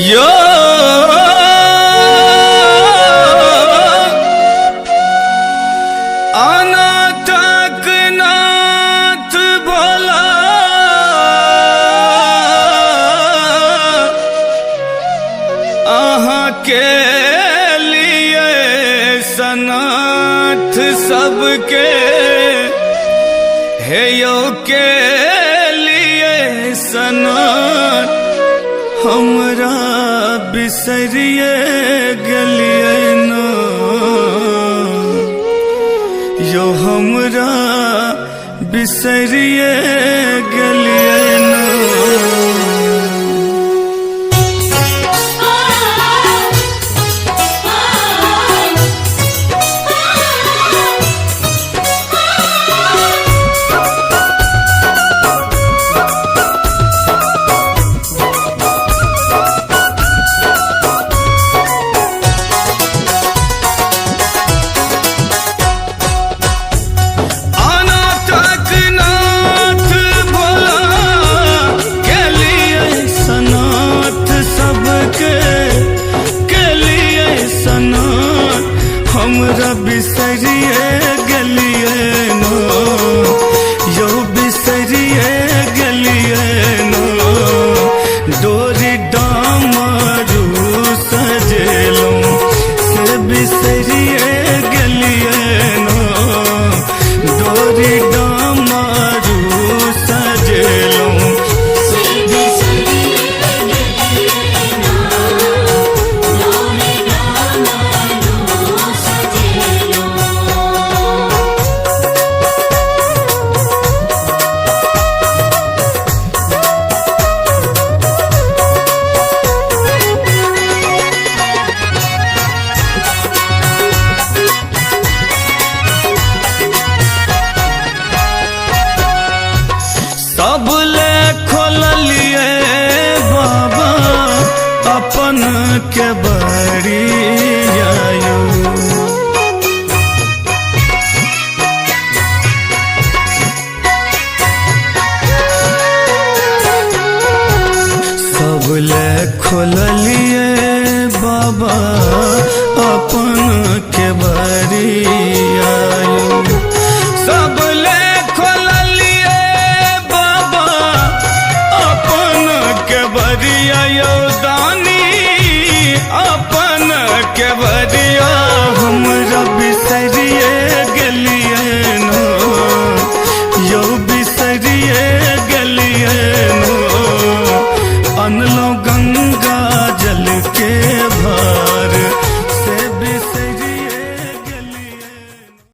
यो अनाथक नाथ भोला अहाँ के लिए सनाथ सबके हे यो के लिए सनाथ हमरा बिसरिए गलिए ना यो हमरा बिसरिए गलिए ना। हमरा बिसरिए गलिए ना यो बिसरिए गलिए ना डोरी डामरू सजेलूं से बिसरिए गलिए ना डोरी डामरू सजेलूं सबले खोलिए बाबा अपन के बड़ी आयु सबले खोलिए बाबा अपन के बड़ी आयु सबले बरिया योदानी अपन के बरिया हमरा बिसरिए गलिए ना यो बिसरिए गलिए ना अनलो गंगा